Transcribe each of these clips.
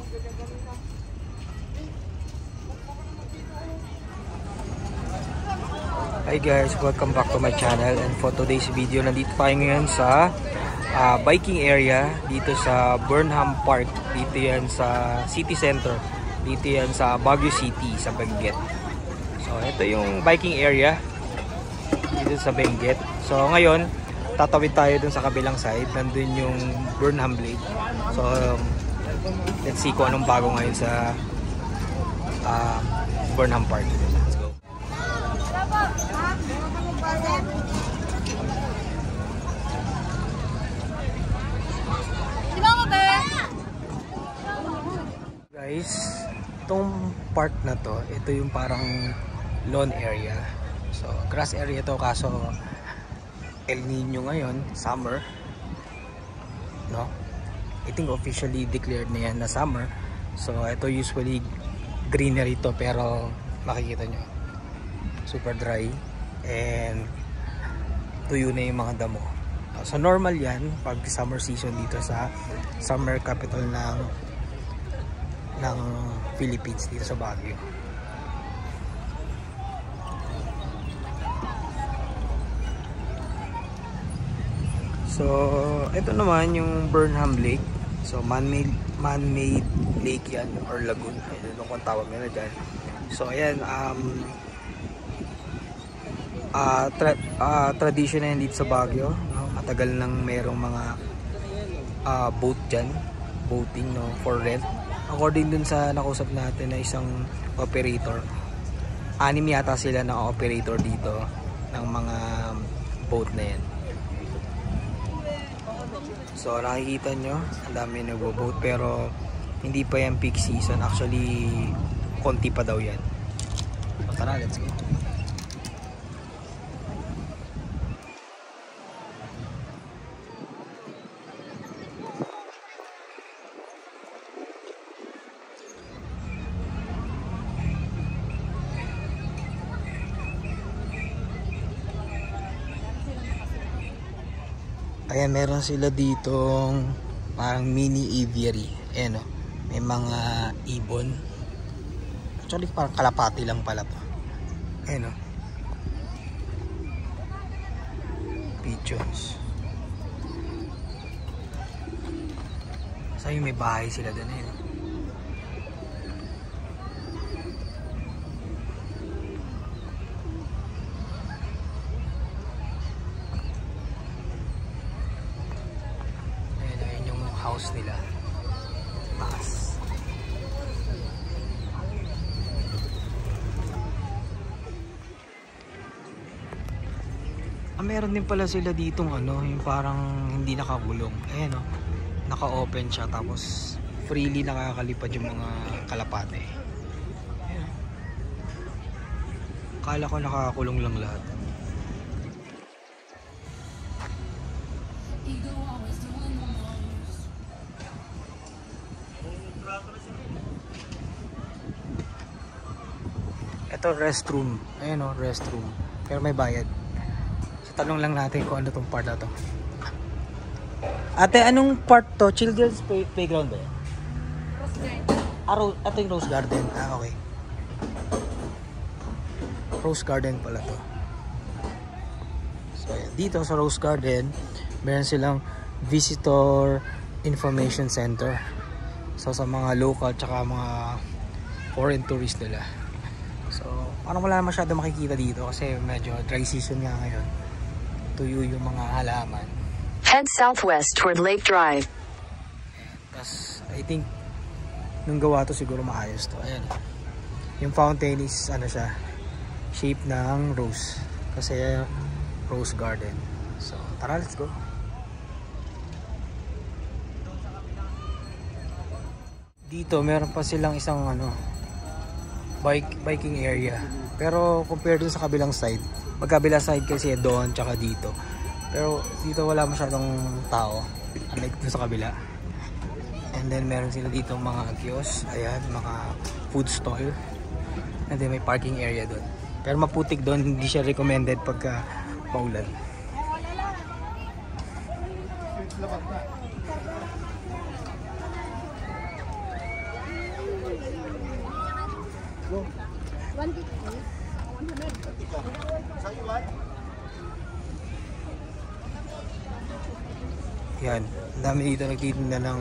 Hi guys, welcome back to my channel, and for today's video nandito tayo ngayon sa biking area dito sa Burnham Park. Dito yan sa city center, dito yan sa Baguio City, sa Benguet. So ito yung biking area dito sa Benguet. So ngayon tatawid tayo dun sa kabilang side, nandun yung Burnham Lake. So let's see kung anong bago ngayon sa Burnham Park. Guys, itong park na to, ito yung parang lawn area. So grass area to, kaso El Nino ngayon, summer, no? I think officially declared na yan na summer. So ito usually greenery to, pero makikita nyo super dry and tuyo na yung mga damo. So normal yan pag summer season dito sa summer capital ng Philippines, dito sa Baguio. So ito naman yung Burnham Lake. So man-made lake yan, or lagoon, ayun kung tawag nila dyan. So ayan, tradition na yan dito sa Baguio, no? Matagal nang merong mga boat dyan, boating, no, for rent. According dun sa nakausap natin na isang operator, 6 yata sila na operator dito ng mga boat na yan. So nakikita nyo, ang dami nagbo-boat, pero hindi pa yan peak season. Actually konti pa daw yan. So tara, let's go. Ayan, meron sila ditong parang mini aviary. Ayan, o, may mga ibon. Actually parang kalapati lang pala to. Ayan, o, pigeons. So yung may bahay sila dun. Ayan, o. House nila. Taas. Meron din pala sila ditong ano, yung parang hindi nakakulong. Ayan, o, naka-open siya, tapos freely nakakalipad yung mga kalapate. Ayan. Akala ko nakakulong lang lahat. Ito restroom. Ayan, o, restroom. Pero may bayad. So tanong lang natin kung ano tong part na to. Ate, anong part to? Children's playground ba yan? Rose Garden. Ito yung Rose Garden. Okay. Rose Garden pala to. So ayan, dito sa Rose Garden, meron silang visitor information center. So sa mga local tsaka mga foreign tourists nila. So parang wala masyado makikita dito kasi medyo dry season nga ngayon. Tuyo yung mga halaman. Head southwest toward Lake Drive. Tapos I think nung gawa to siguro maayos to. Ayan. Yung fountain is ano siya, shape ng rose. Kasi Rose Garden. So tara, let's go. Dito meron pa silang isang ano, biking area. Pero compared dun sa kabilang side, magkabilang side kasi doon tsaka dito. Pero dito wala masyadong tao, unlike dun sa kabila. And then meron sila dito mga kiosk, ayan, mga food stall. And then may parking area doon. Pero maputik doon, hindi siya recommended pagka paulan. Yan, ang dami dito nagtitinda ng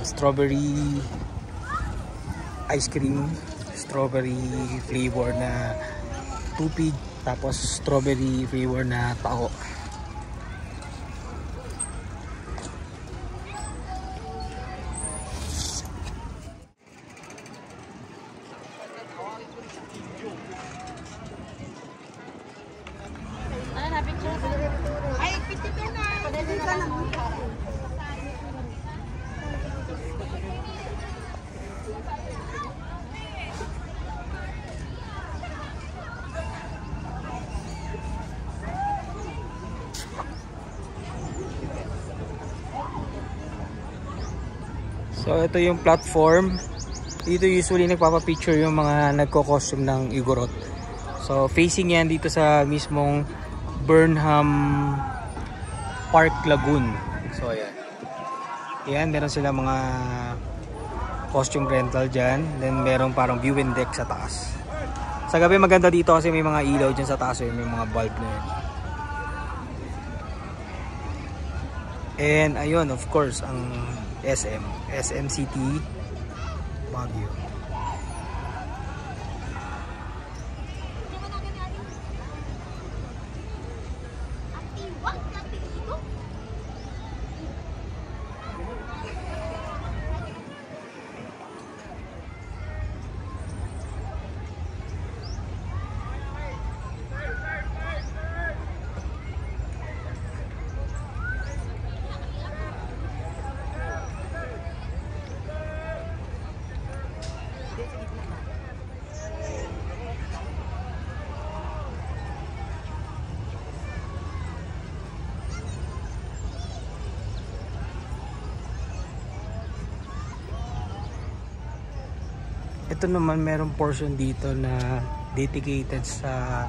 strawberry ice cream, strawberry flavor na tupig, tapos strawberry flavor na tao. So ito yung platform. Dito usually nagpapapicture yung mga nagko-costume ng Igorot. So facing yan dito sa mismong Burnham Park Lagoon. So ayan. Yan, meron sila mga costume rental dyan. Then meron parang viewing deck sa taas. Sa gabi maganda dito kasi may mga ilaw dyan sa taas. May mga bulb na yun. And ayun, of course, ang SM City Baguio. Ito naman merong portion dito na dedicated sa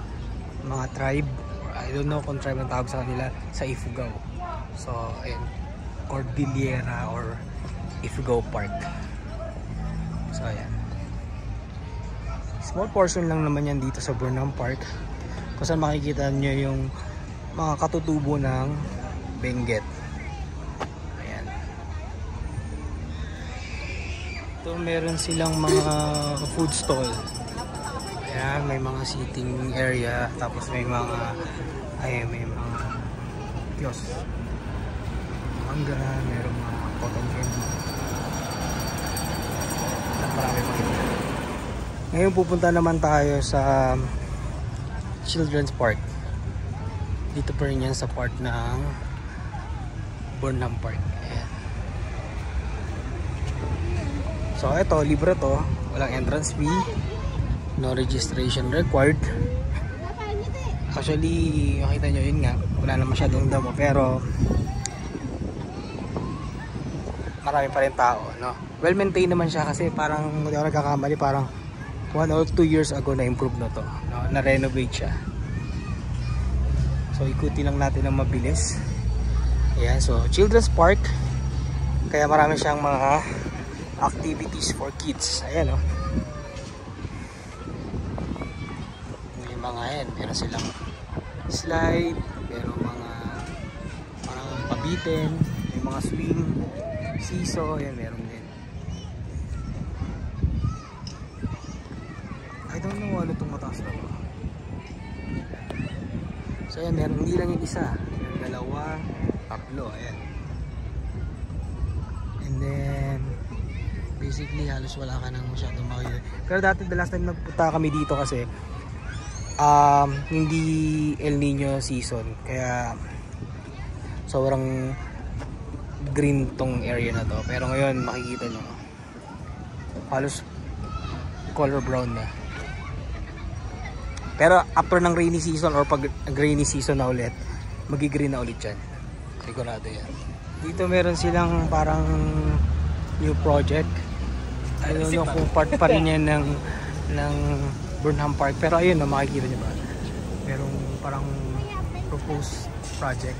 mga tribe. I don't know kung tribe ang tawag sa kanila, sa Ifugao. So, ayun, Cordillera or Ifugao Park. So, ayan. Small portion lang naman yan dito sa Burnham Park. Kung saan makikita nyo yung mga katutubo ng Benguet. Ayan. Ito meron silang mga food stall. Ayan, may mga seating area. Tapos may mga kiosk. Mangga, meron mga cotton candy. At marami makikita. Ngayon pupunta naman tayo sa Children's Park. Dito pa rin yan sa part ng Burnham Park. Ayan. So ito, libre to. Walang entrance fee. No registration required. Actually, makita nyo yun nga. Wala na masyadong damo. Pero marami pa rin tao, no? Well maintained naman siya kasi parang hindi ako nagkakamali, parang 1 or 2 years ago na improve na to, no? Na-renovate siya. So ikuti lang natin ng mabilis. Ayan, so Children's Park. Kaya marami siyang mga activities for kids. Ayan, no? May mga yan, meron silang slide, meron mga parang pabitin, may mga swing, seesaw, ayan, meron din. I don't know ano itong mataas na to. So ayan, meron hindi lang yung isa, meron dalawa, tatlo, ayan. And then basically halos wala ka nang masyadong makikita. Pero dati the last time nagpunta kami dito kasi hindi El Nino season, kaya sobrang green tong area na to. Pero ngayon makikita nyo halos color brown na. Pero after ng rainy season or pag rainy season na ulit, magi-green na ulit yan. Sigurado yan. Dito meron silang parang new project. I don't know kung part pa rin yan ng Burnham Park. Pero ayun, no, makikita nyo ba? Merong parang proposed project.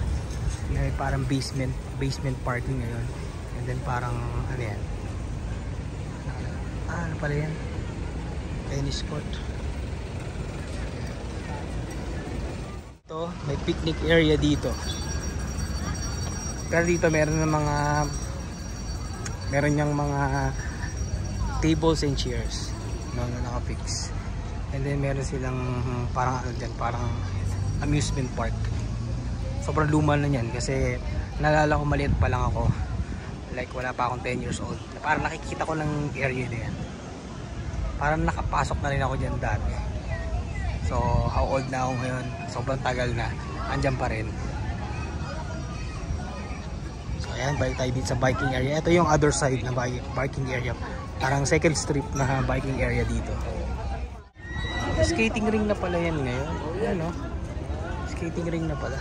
May parang basement parking ngayon. And then parang ano yan? Ano pala yan? tennis court. Ito, may picnic area dito. Pero dito meron niyang mga tables and chairs na naka-fix. And then meron silang parang ano dyan, parang amusement park. Sobrang luma na yan kasi naalala ko maliit pa lang ako. Like wala pa akong 10 years old. Parang nakikita ko ng area na yan. Parang nakapasok na rin ako dyan dati. So how old na ako ngayon? Sobrang tagal na. Andyan pa rin. So ayan, balik tayo dito sa biking area. Ito yung other side na biking area. Parang second strip na biking area dito. Skating ring na pala yan ngayon. Ayan o. Skating ring na pala.